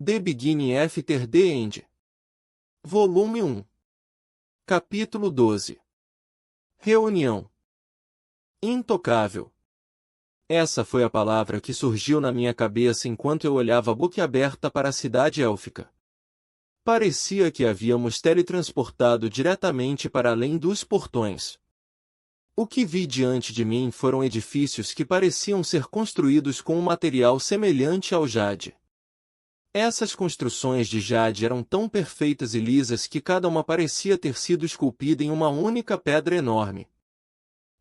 The Beginning After the End. Volume 1. Capítulo 12. Reunião. Intocável. Essa foi a palavra que surgiu na minha cabeça enquanto eu olhava boquiaberta para a cidade élfica. Parecia que havíamos teletransportado diretamente para além dos portões. O que vi diante de mim foram edifícios que pareciam ser construídos com um material semelhante ao jade. Essas construções de jade eram tão perfeitas e lisas que cada uma parecia ter sido esculpida em uma única pedra enorme.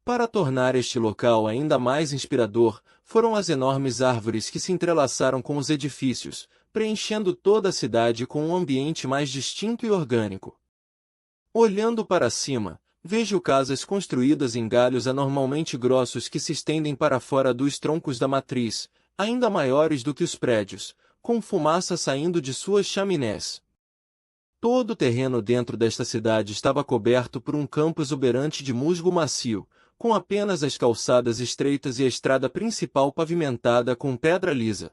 Para tornar este local ainda mais inspirador, foram as enormes árvores que se entrelaçaram com os edifícios, preenchendo toda a cidade com um ambiente mais distinto e orgânico. Olhando para cima, vejo casas construídas em galhos anormalmente grossos que se estendem para fora dos troncos da matriz, ainda maiores do que os prédios, com fumaça saindo de suas chaminés. Todo o terreno dentro desta cidade estava coberto por um campo exuberante de musgo macio, com apenas as calçadas estreitas e a estrada principal pavimentada com pedra lisa.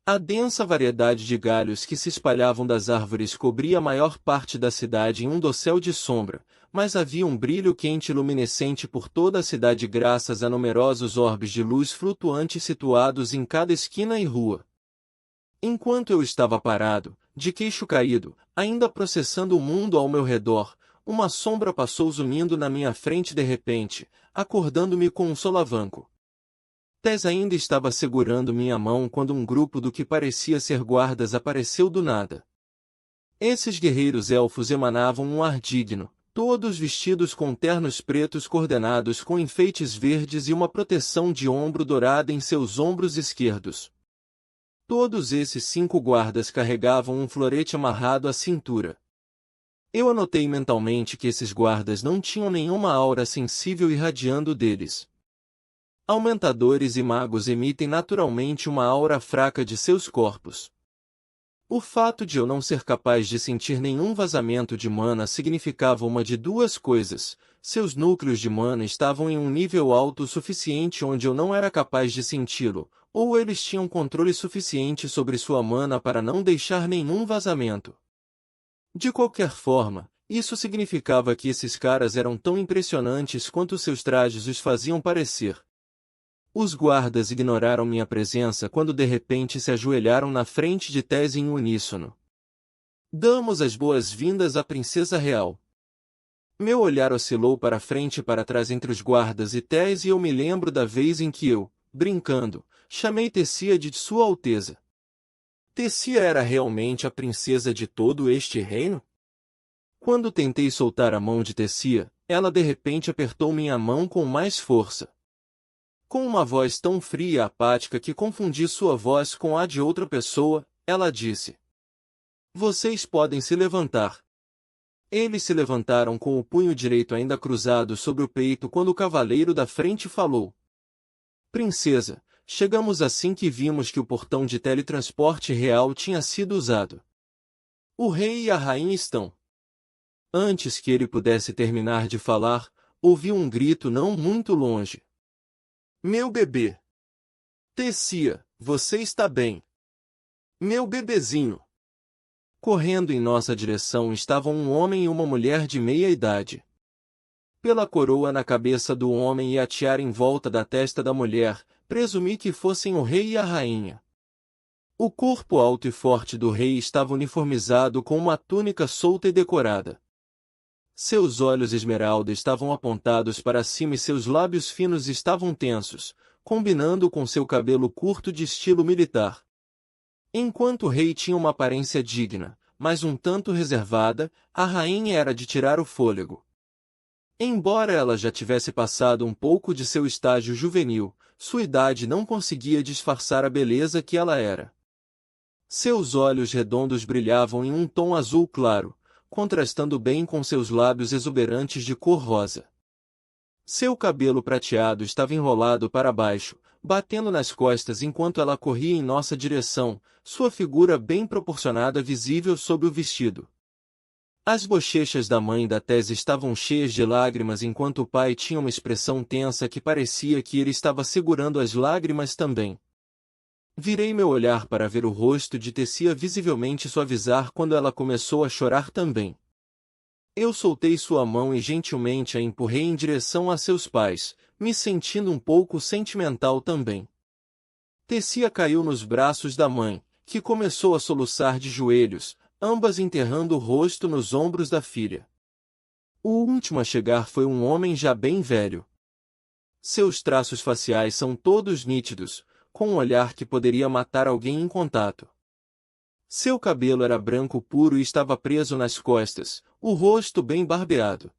A densa variedade de galhos que se espalhavam das árvores cobria a maior parte da cidade em um dossel de sombra, mas havia um brilho quente e luminescente por toda a cidade graças a numerosos orbes de luz flutuantes situados em cada esquina e rua. Enquanto eu estava parado, de queixo caído, ainda processando o mundo ao meu redor, uma sombra passou zunindo na minha frente de repente, acordando-me com um solavanco. Tess ainda estava segurando minha mão quando um grupo do que parecia ser guardas apareceu do nada. Esses guerreiros elfos emanavam um ar digno, todos vestidos com ternos pretos coordenados com enfeites verdes e uma proteção de ombro dourada em seus ombros esquerdos. Todos esses 5 guardas carregavam um florete amarrado à cintura. Eu anotei mentalmente que esses guardas não tinham nenhuma aura sensível irradiando deles. Aumentadores e magos emitem naturalmente uma aura fraca de seus corpos. O fato de eu não ser capaz de sentir nenhum vazamento de mana significava uma de duas coisas: seus núcleos de mana estavam em um nível alto o suficiente onde eu não era capaz de senti-lo, ou eles tinham controle suficiente sobre sua mana para não deixar nenhum vazamento. De qualquer forma, isso significava que esses caras eram tão impressionantes quanto seus trajes os faziam parecer. Os guardas ignoraram minha presença quando de repente se ajoelharam na frente de Tess em uníssono. Damos as boas-vindas à Princesa Real. Meu olhar oscilou para frente e para trás entre os guardas e Tess e eu me lembro da vez em que eu, brincando, chamei Tessia de Sua Alteza. Tessia era realmente a princesa de todo este reino? Quando tentei soltar a mão de Tessia, ela de repente apertou minha mão com mais força. Com uma voz tão fria e apática que confundi sua voz com a de outra pessoa, ela disse: "Vocês podem se levantar." Eles se levantaram com o punho direito ainda cruzado sobre o peito quando o cavaleiro da frente falou: "Princesa, chegamos assim que vimos que o portão de teletransporte real tinha sido usado. O rei e a rainha estão." Antes que ele pudesse terminar de falar, ouvi um grito não muito longe. "Meu bebê! Tessia, você está bem? Meu bebezinho!" Correndo em nossa direção estavam um homem e uma mulher de meia idade. Pela coroa na cabeça do homem e a tiara em volta da testa da mulher, presumi que fossem o rei e a rainha. O corpo alto e forte do rei estava uniformizado com uma túnica solta e decorada. Seus olhos esmeralda estavam apontados para cima e seus lábios finos estavam tensos, combinando com seu cabelo curto de estilo militar. Enquanto o rei tinha uma aparência digna, mas um tanto reservada, a rainha era de tirar o fôlego. Embora ela já tivesse passado um pouco de seu estágio juvenil, sua idade não conseguia disfarçar a beleza que ela era. Seus olhos redondos brilhavam em um tom azul claro, contrastando bem com seus lábios exuberantes de cor rosa. Seu cabelo prateado estava enrolado para baixo, batendo nas costas enquanto ela corria em nossa direção, sua figura bem proporcionada visível sob o vestido. As bochechas da mãe da Tess estavam cheias de lágrimas enquanto o pai tinha uma expressão tensa que parecia que ele estava segurando as lágrimas também. Virei meu olhar para ver o rosto de Tessia visivelmente suavizar quando ela começou a chorar também. Eu soltei sua mão e gentilmente a empurrei em direção a seus pais, me sentindo um pouco sentimental também. Tessia caiu nos braços da mãe, que começou a soluçar de joelhos, ambas enterrando o rosto nos ombros da filha. O último a chegar foi um homem já bem velho. Seus traços faciais são todos nítidos, com um olhar que poderia matar alguém em contato. Seu cabelo era branco puro e estava preso nas costas, o rosto bem barbeado.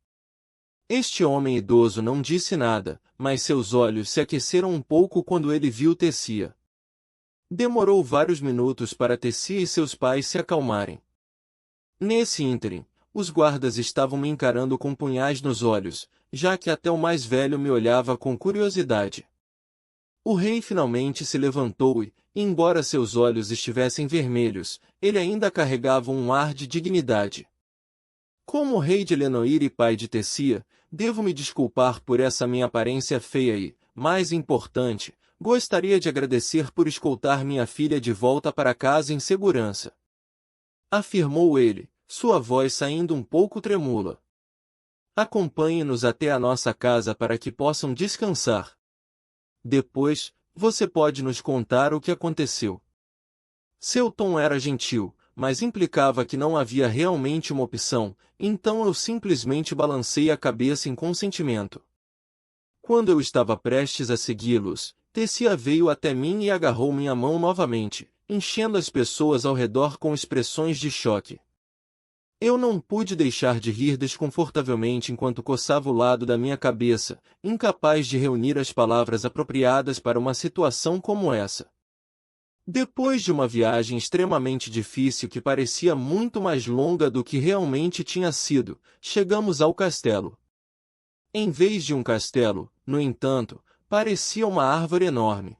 Este homem idoso não disse nada, mas seus olhos se aqueceram um pouco quando ele viu Tessia. Demorou vários minutos para Tessia e seus pais se acalmarem. Nesse ínterim, os guardas estavam me encarando com punhais nos olhos, já que até o mais velho me olhava com curiosidade. O rei finalmente se levantou e, embora seus olhos estivessem vermelhos, ele ainda carregava um ar de dignidade. Como rei de Lenoir e pai de Tessia, devo me desculpar por essa minha aparência feia e, mais importante, gostaria de agradecer por escoltar minha filha de volta para casa em segurança. Afirmou ele, sua voz saindo um pouco tremula. Acompanhe-nos até a nossa casa para que possam descansar. Depois, você pode nos contar o que aconteceu. Seu tom era gentil, mas implicava que não havia realmente uma opção, então eu simplesmente balancei a cabeça em consentimento. Quando eu estava prestes a segui-los, Tessia veio até mim e agarrou minha mão novamente, enchendo as pessoas ao redor com expressões de choque. Eu não pude deixar de rir desconfortavelmente enquanto coçava o lado da minha cabeça, incapaz de reunir as palavras apropriadas para uma situação como essa. Depois de uma viagem extremamente difícil que parecia muito mais longa do que realmente tinha sido, chegamos ao castelo. Em vez de um castelo, no entanto, parecia uma árvore enorme.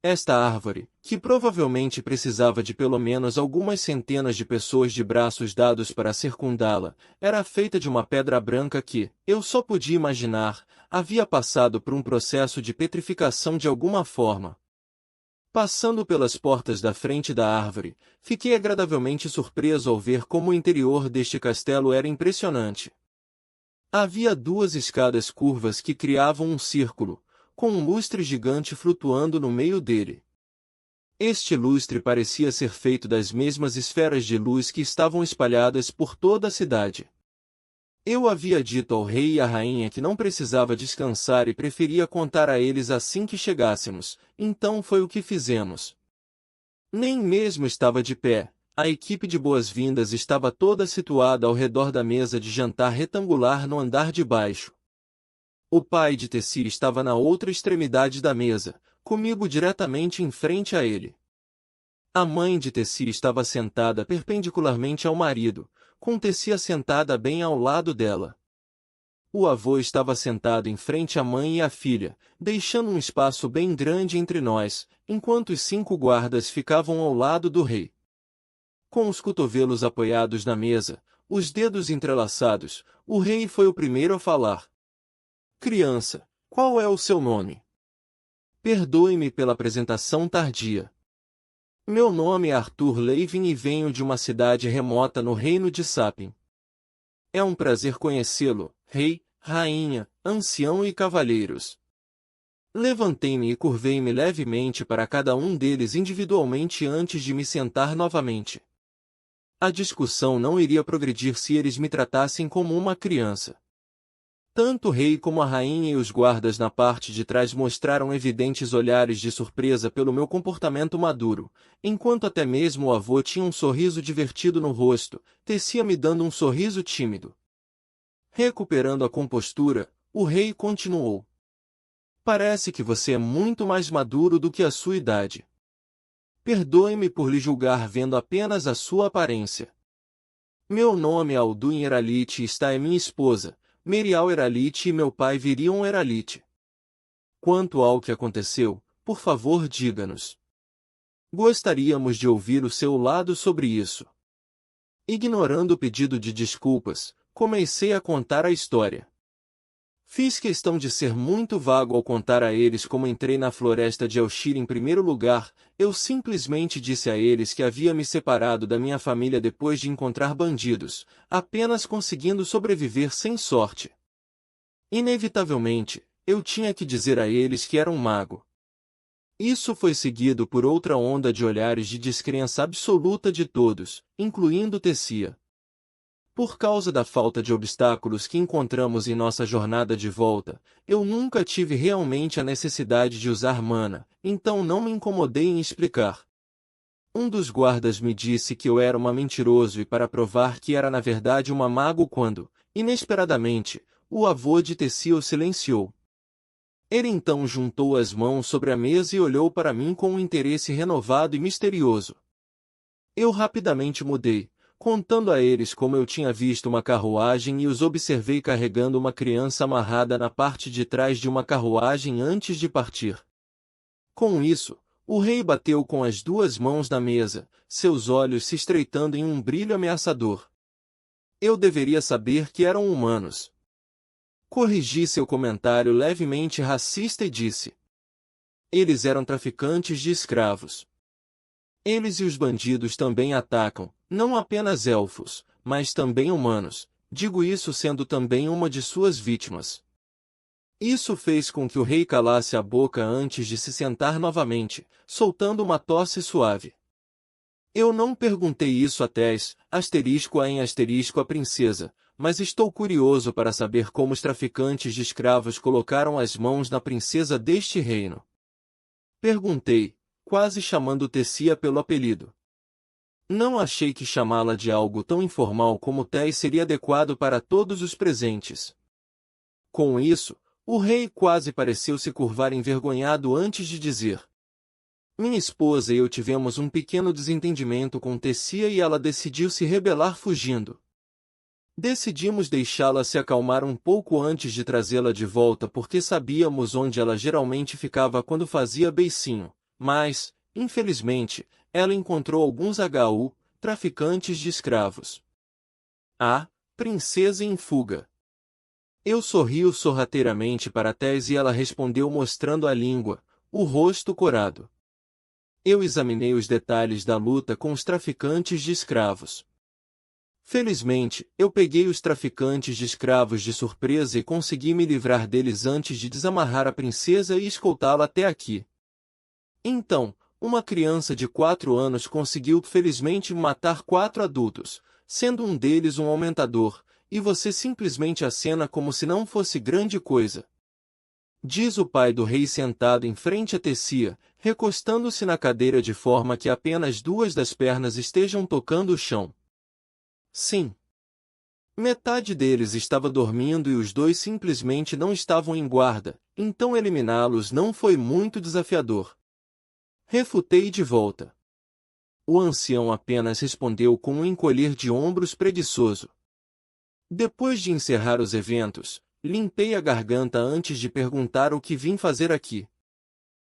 Esta árvore, que provavelmente precisava de pelo menos algumas centenas de pessoas de braços dados para circundá-la, era feita de uma pedra branca que, eu só podia imaginar, havia passado por um processo de petrificação de alguma forma. Passando pelas portas da frente da árvore, fiquei agradavelmente surpreso ao ver como o interior deste castelo era impressionante. Havia duas escadas curvas que criavam um círculo, com um lustre gigante flutuando no meio dele. Este lustre parecia ser feito das mesmas esferas de luz que estavam espalhadas por toda a cidade. Eu havia dito ao rei e à rainha que não precisava descansar e preferia contar a eles assim que chegássemos, então foi o que fizemos. Nem mesmo estava de pé, a equipe de boas-vindas estava toda situada ao redor da mesa de jantar retangular no andar de baixo. O pai de Tessia estava na outra extremidade da mesa, comigo diretamente em frente a ele. A mãe de Tessia estava sentada perpendicularmente ao marido, com Tessia sentada bem ao lado dela. O avô estava sentado em frente à mãe e à filha, deixando um espaço bem grande entre nós, enquanto os 5 guardas ficavam ao lado do rei. Com os cotovelos apoiados na mesa, os dedos entrelaçados, o rei foi o primeiro a falar. Criança, qual é o seu nome? Perdoe-me pela apresentação tardia. Meu nome é Arthur Levin e venho de uma cidade remota no reino de Sapin. É um prazer conhecê-lo, rei, rainha, ancião e cavalheiros. Levantei-me e curvei-me levemente para cada um deles individualmente antes de me sentar novamente. A discussão não iria progredir se eles me tratassem como uma criança. Tanto o rei como a rainha e os guardas na parte de trás mostraram evidentes olhares de surpresa pelo meu comportamento maduro, enquanto até mesmo o avô tinha um sorriso divertido no rosto, Tessia me dando um sorriso tímido. Recuperando a compostura, o rei continuou. Parece que você é muito mais maduro do que a sua idade. Perdoe-me por lhe julgar vendo apenas a sua aparência. Meu nome é Alduin Eralite e esta é minha esposa, Merial Eralite e meu pai Virion Eralite. Quanto ao que aconteceu, por favor diga-nos. Gostaríamos de ouvir o seu lado sobre isso. Ignorando o pedido de desculpas, comecei a contar a história. Fiz questão de ser muito vago ao contar a eles como entrei na floresta de Elshir em primeiro lugar. Eu simplesmente disse a eles que havia me separado da minha família depois de encontrar bandidos, apenas conseguindo sobreviver sem sorte. Inevitavelmente, eu tinha que dizer a eles que era um mago. Isso foi seguido por outra onda de olhares de descrença absoluta de todos, incluindo Tessia. Por causa da falta de obstáculos que encontramos em nossa jornada de volta, eu nunca tive realmente a necessidade de usar mana, então não me incomodei em explicar. Um dos guardas me disse que eu era uma mentiroso e para provar que era na verdade uma mago quando, inesperadamente, o avô de Tessia o silenciou. Ele então juntou as mãos sobre a mesa e olhou para mim com um interesse renovado e misterioso. Eu rapidamente mudei, contando a eles como eu tinha visto uma carruagem e os observei carregando uma criança amarrada na parte de trás de uma carruagem antes de partir. Com isso, o rei bateu com as duas mãos na mesa, seus olhos se estreitando em um brilho ameaçador. Eu deveria saber que eram humanos. Corrigi seu comentário levemente racista e disse: eles eram traficantes de escravos. Eles e os bandidos também atacam, não apenas elfos, mas também humanos, digo isso sendo também uma de suas vítimas. Isso fez com que o rei calasse a boca antes de se sentar novamente, soltando uma tosse suave. Eu não perguntei isso a Tess, *a princesa, mas estou curioso para saber como os traficantes de escravos colocaram as mãos na princesa deste reino. Perguntei, quase chamando Tessia pelo apelido. Não achei que chamá-la de algo tão informal como Tess seria adequado para todos os presentes. Com isso, o rei quase pareceu se curvar envergonhado antes de dizer: minha esposa e eu tivemos um pequeno desentendimento com Tessia e ela decidiu se rebelar fugindo. Decidimos deixá-la se acalmar um pouco antes de trazê-la de volta porque sabíamos onde ela geralmente ficava quando fazia beicinho, mas, infelizmente, ela encontrou alguns traficantes de escravos. A princesa em fuga. Eu sorriu sorrateiramente para Tess e ela respondeu mostrando a língua, o rosto corado. Eu examinei os detalhes da luta com os traficantes de escravos. Felizmente, eu peguei os traficantes de escravos de surpresa e consegui me livrar deles antes de desamarrar a princesa e escoltá-la até aqui. Então, uma criança de 4 anos conseguiu felizmente matar 4 adultos, sendo um deles um aumentador, e você simplesmente acena como se não fosse grande coisa. Diz o pai do rei sentado em frente a Tessia, recostando-se na cadeira de forma que apenas 2 das pernas estejam tocando o chão. Sim. Metade deles estava dormindo e os 2 simplesmente não estavam em guarda, então eliminá-los não foi muito desafiador. Refutei de volta. O ancião apenas respondeu com um encolher de ombros preguiçoso. Depois de encerrar os eventos, limpei a garganta antes de perguntar o que vim fazer aqui.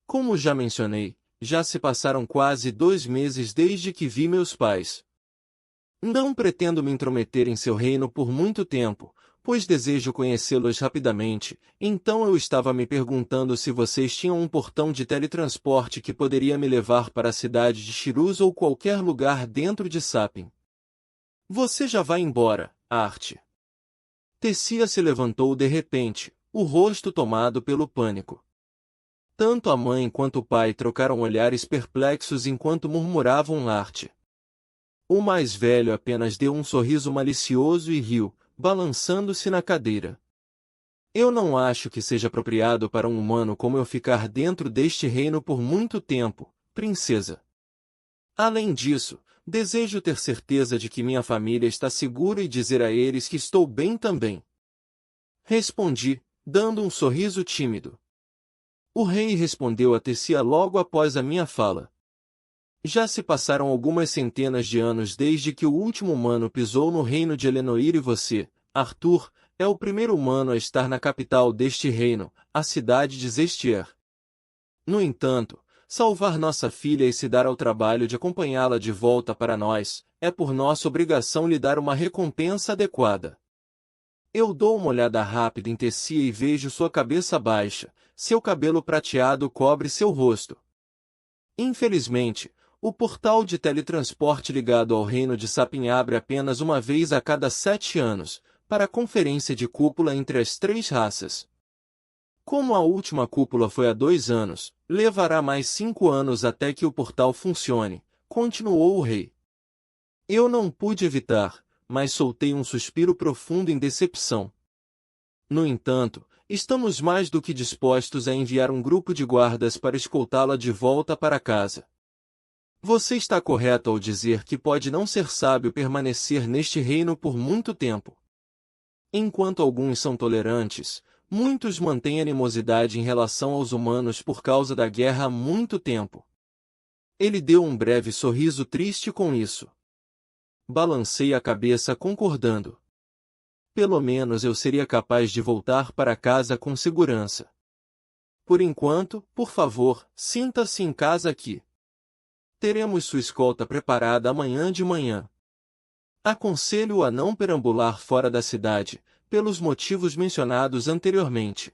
Como já mencionei, já se passaram quase 2 meses desde que vi meus pais. Não pretendo me intrometer em seu reino por muito tempo, pois desejo conhecê-los rapidamente, então eu estava me perguntando se vocês tinham um portão de teletransporte que poderia me levar para a cidade de Shiruz ou qualquer lugar dentro de Sapin. Você já vai embora, Arte. Tessia se levantou de repente, o rosto tomado pelo pânico. Tanto a mãe quanto o pai trocaram olhares perplexos enquanto murmuravam Arte. O mais velho apenas deu um sorriso malicioso e riu, balançando-se na cadeira. Eu não acho que seja apropriado para um humano como eu ficar dentro deste reino por muito tempo, princesa. Além disso, desejo ter certeza de que minha família está segura e dizer a eles que estou bem também. Respondi, dando um sorriso tímido. O rei respondeu a Tessia logo após a minha fala. Já se passaram algumas centenas de anos desde que o último humano pisou no reino de Elenoir e você, Arthur, é o primeiro humano a estar na capital deste reino, a cidade de Zestier. No entanto, salvar nossa filha e se dar ao trabalho de acompanhá-la de volta para nós, é por nossa obrigação lhe dar uma recompensa adequada. Eu dou uma olhada rápida em Tessia e vejo sua cabeça baixa, seu cabelo prateado cobre seu rosto. Infelizmente, o portal de teletransporte ligado ao reino de Sapin abre apenas uma vez a cada 7 anos, para a conferência de cúpula entre as 3 raças. Como a última cúpula foi há 2 anos, levará mais 5 anos até que o portal funcione, continuou o rei. Eu não pude evitar, mas soltei um suspiro profundo em decepção. No entanto, estamos mais do que dispostos a enviar um grupo de guardas para escoltá-la de volta para casa. Você está correto ao dizer que pode não ser sábio permanecer neste reino por muito tempo. Enquanto alguns são tolerantes, muitos mantêm animosidade em relação aos humanos por causa da guerra há muito tempo. Ele deu um breve sorriso triste com isso. Balancei a cabeça concordando. Pelo menos eu seria capaz de voltar para casa com segurança. Por enquanto, por favor, sinta-se em casa aqui. Teremos sua escolta preparada amanhã de manhã. Aconselho-o a não perambular fora da cidade, pelos motivos mencionados anteriormente.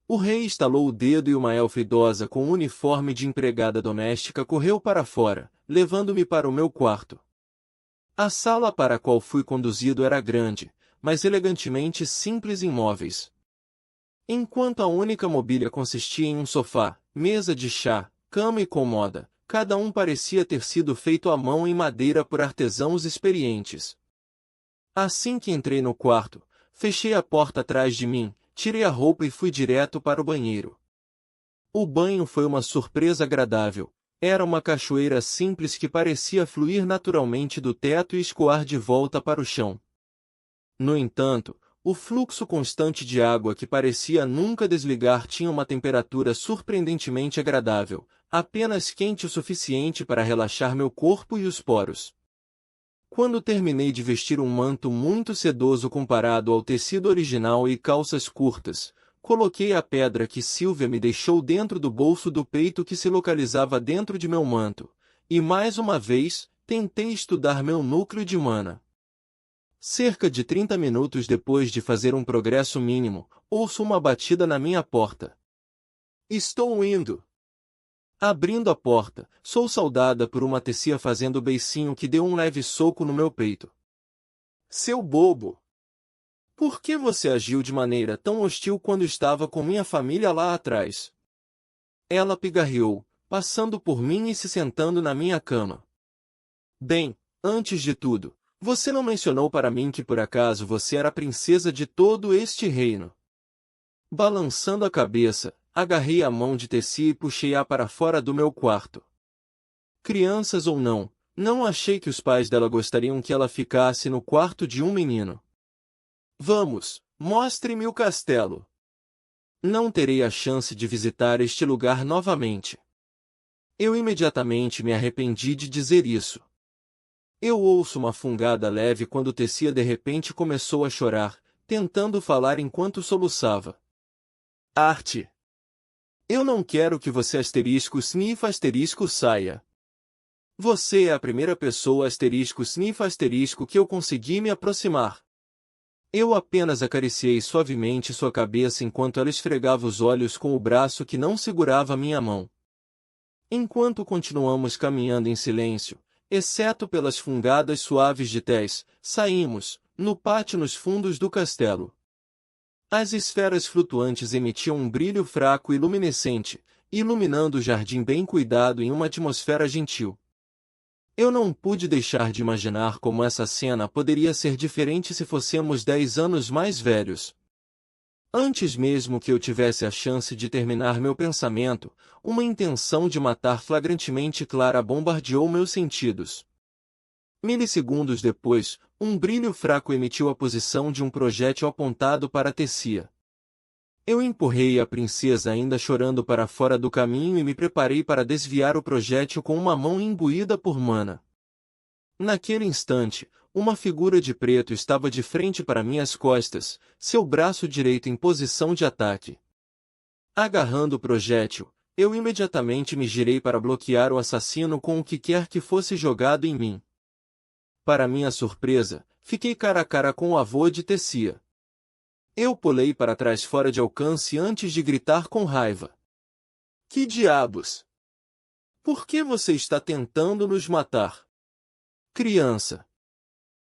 O rei estalou o dedo e uma elfa idosa com um uniforme de empregada doméstica correu para fora, levando-me para o meu quarto. A sala para a qual fui conduzido era grande, mas elegantemente simples em móveis. Enquanto a única mobília consistia em um sofá, mesa de chá, cama e cômoda, cada um parecia ter sido feito à mão em madeira por artesãos experientes. Assim que entrei no quarto, fechei a porta atrás de mim, tirei a roupa e fui direto para o banheiro. O banho foi uma surpresa agradável. Era uma cachoeira simples que parecia fluir naturalmente do teto e escoar de volta para o chão. No entanto, o fluxo constante de água que parecia nunca desligar tinha uma temperatura surpreendentemente agradável, apenas quente o suficiente para relaxar meu corpo e os poros. Quando terminei de vestir um manto muito sedoso comparado ao tecido original e calças curtas, coloquei a pedra que Sylvia me deixou dentro do bolso do peito que se localizava dentro de meu manto, e mais uma vez, tentei estudar meu núcleo de mana. Cerca de 30 minutos depois de fazer um progresso mínimo, ouço uma batida na minha porta. Estou indo. Abrindo a porta, sou saudada por uma Tessia fazendo beicinho que deu um leve soco no meu peito. Seu bobo! Por que você agiu de maneira tão hostil quando estava com minha família lá atrás? Ela pigarreou, passando por mim e se sentando na minha cama. Bem, antes de tudo, você não mencionou para mim que por acaso você era a princesa de todo este reino. Balançando a cabeça, agarrei a mão de Tessia e puxei-a para fora do meu quarto. Crianças ou não, não achei que os pais dela gostariam que ela ficasse no quarto de um menino. Vamos, mostre-me o castelo. Não terei a chance de visitar este lugar novamente. Eu imediatamente me arrependi de dizer isso. Eu ouço uma fungada leve quando Tessia de repente começou a chorar, tentando falar enquanto soluçava. Arte! Eu não quero que você **** saia. Você é a primeira pessoa *** que eu consegui me aproximar. Eu apenas acariciei suavemente sua cabeça enquanto ela esfregava os olhos com o braço que não segurava minha mão. Enquanto continuamos caminhando em silêncio, exceto pelas fungadas suaves de Tess, saímos, no pátio nos fundos do castelo. As esferas flutuantes emitiam um brilho fraco e luminescente, iluminando o jardim bem cuidado em uma atmosfera gentil. Eu não pude deixar de imaginar como essa cena poderia ser diferente se fossemos 10 anos mais velhos. Antes mesmo que eu tivesse a chance de terminar meu pensamento, uma intenção de matar flagrantemente clara bombardeou meus sentidos. Milissegundos depois, um brilho fraco emitiu a posição de um projétil apontado para Tessia. Eu empurrei a princesa ainda chorando para fora do caminho e me preparei para desviar o projétil com uma mão imbuída por mana. Naquele instante, uma figura de preto estava de frente para minhas costas, seu braço direito em posição de ataque. Agarrando o projétil, eu imediatamente me girei para bloquear o assassino com o que quer que fosse jogado em mim. Para minha surpresa, fiquei cara a cara com o avô de Tessia. Eu pulei para trás fora de alcance antes de gritar com raiva. Que diabos? Por que você está tentando nos matar? Criança.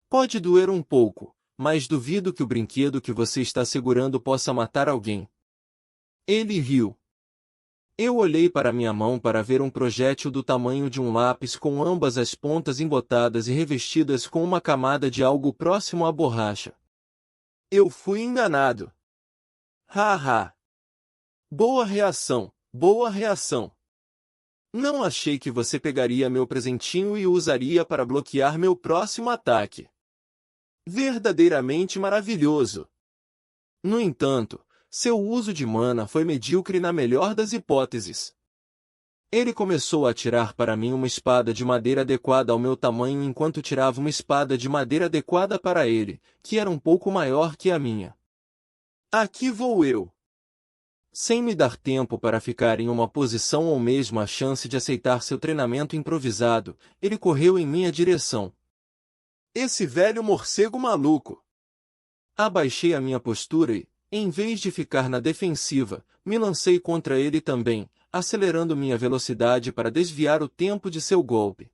Pode doer um pouco, mas duvido que o brinquedo que você está segurando possa matar alguém. Ele riu. Eu olhei para minha mão para ver um projétil do tamanho de um lápis com ambas as pontas embotadas e revestidas com uma camada de algo próximo à borracha. Eu fui enganado. Haha. Boa reação, boa reação. Não achei que você pegaria meu presentinho e o usaria para bloquear meu próximo ataque. Verdadeiramente maravilhoso. No entanto, seu uso de mana foi medíocre na melhor das hipóteses. Ele começou a atirar para mim uma espada de madeira adequada ao meu tamanho enquanto tirava uma espada de madeira adequada para ele, que era um pouco maior que a minha. Aqui vou eu. Sem me dar tempo para ficar em uma posição ou mesmo a chance de aceitar seu treinamento improvisado, ele correu em minha direção. Esse velho morcego maluco! Abaixei a minha postura e, em vez de ficar na defensiva, me lancei contra ele também, acelerando minha velocidade para desviar o tempo de seu golpe.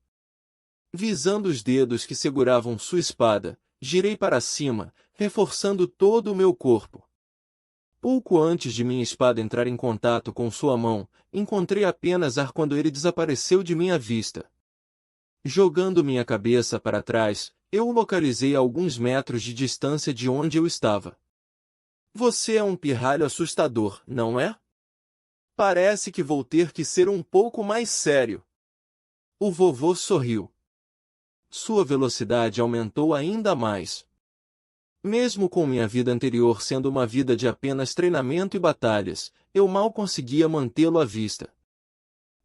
Visando os dedos que seguravam sua espada, girei para cima, reforçando todo o meu corpo. Pouco antes de minha espada entrar em contato com sua mão, encontrei apenas ar quando ele desapareceu de minha vista. Jogando minha cabeça para trás, eu o localizei a alguns metros de distância de onde eu estava. Você é um pirralho assustador, não é? Parece que vou ter que ser um pouco mais sério. O vovô sorriu. Sua velocidade aumentou ainda mais. Mesmo com minha vida anterior sendo uma vida de apenas treinamento e batalhas, eu mal conseguia mantê-lo à vista.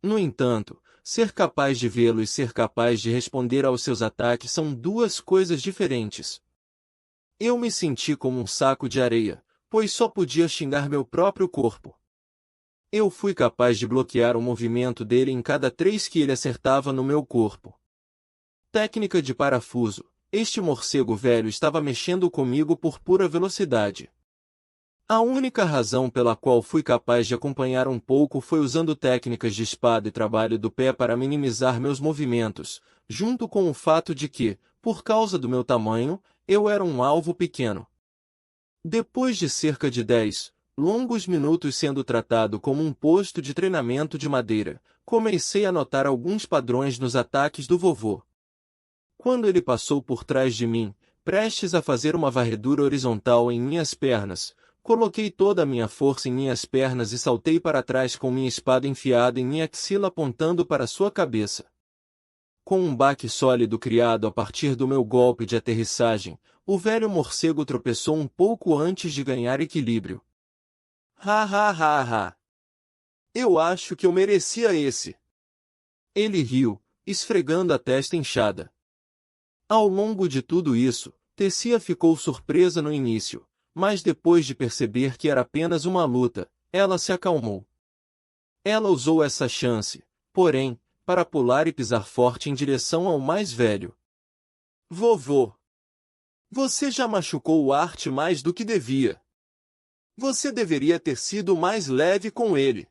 No entanto, ser capaz de vê-lo e ser capaz de responder aos seus ataques são duas coisas diferentes. Eu me senti como um saco de areia, pois só podia xingar meu próprio corpo. Eu fui capaz de bloquear o movimento dele em cada 3 que ele acertava no meu corpo. Técnica de parafuso. Este morcego velho estava mexendo comigo por pura velocidade. A única razão pela qual fui capaz de acompanhar um pouco foi usando técnicas de espada e trabalho do pé para minimizar meus movimentos, junto com o fato de que, por causa do meu tamanho, eu era um alvo pequeno. Depois de cerca de 10 longos minutos sendo tratado como um posto de treinamento de madeira, comecei a notar alguns padrões nos ataques do vovô. Quando ele passou por trás de mim, prestes a fazer uma varredura horizontal em minhas pernas, coloquei toda a minha força em minhas pernas e saltei para trás com minha espada enfiada em minha axila apontando para sua cabeça. Com um baque sólido criado a partir do meu golpe de aterrissagem, o velho morcego tropeçou um pouco antes de ganhar equilíbrio. Ha ha ha ha! Eu acho que eu merecia esse! Ele riu, esfregando a testa inchada. Ao longo de tudo isso, Tessia ficou surpresa no início, mas depois de perceber que era apenas uma luta, ela se acalmou. Ela usou essa chance, porém, para pular e pisar forte em direção ao mais velho. Vovô! Você já machucou o Art mais do que devia. Você deveria ter sido mais leve com ele.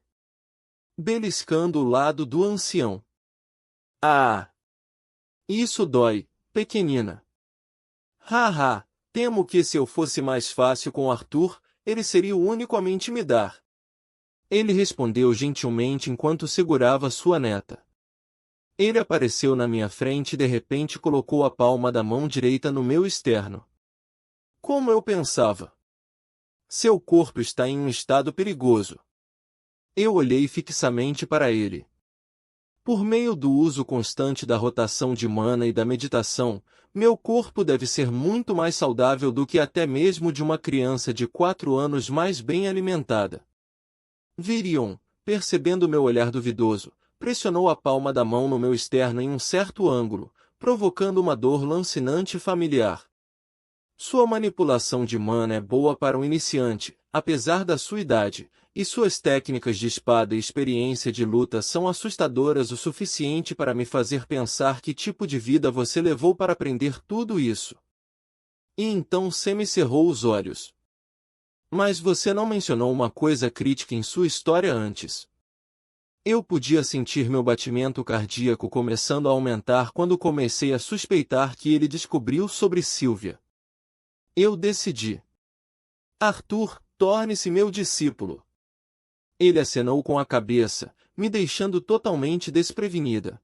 Beliscando o lado do ancião. Ah! Isso dói, pequenina. Haha, temo que se eu fosse mais fácil com Arthur, ele seria o único a me intimidar. Ele respondeu gentilmente enquanto segurava sua neta. Ele apareceu na minha frente e de repente colocou a palma da mão direita no meu externo. Como eu pensava. Seu corpo está em um estado perigoso. Eu olhei fixamente para ele. Por meio do uso constante da rotação de mana e da meditação, meu corpo deve ser muito mais saudável do que até mesmo de uma criança de 4 anos mais bem alimentada. Virion, percebendo meu olhar duvidoso, pressionou a palma da mão no meu externo em um certo ângulo, provocando uma dor lancinante familiar. Sua manipulação de mana é boa para um iniciante, apesar da sua idade, e suas técnicas de espada e experiência de luta são assustadoras o suficiente para me fazer pensar que tipo de vida você levou para aprender tudo isso. E então semicerrou os olhos. Mas você não mencionou uma coisa crítica em sua história antes. Eu podia sentir meu batimento cardíaco começando a aumentar quando comecei a suspeitar que ele descobriu sobre Sylvia. Eu decidi. Arthur, torne-se meu discípulo. Ele acenou com a cabeça, me deixando totalmente desprevenida.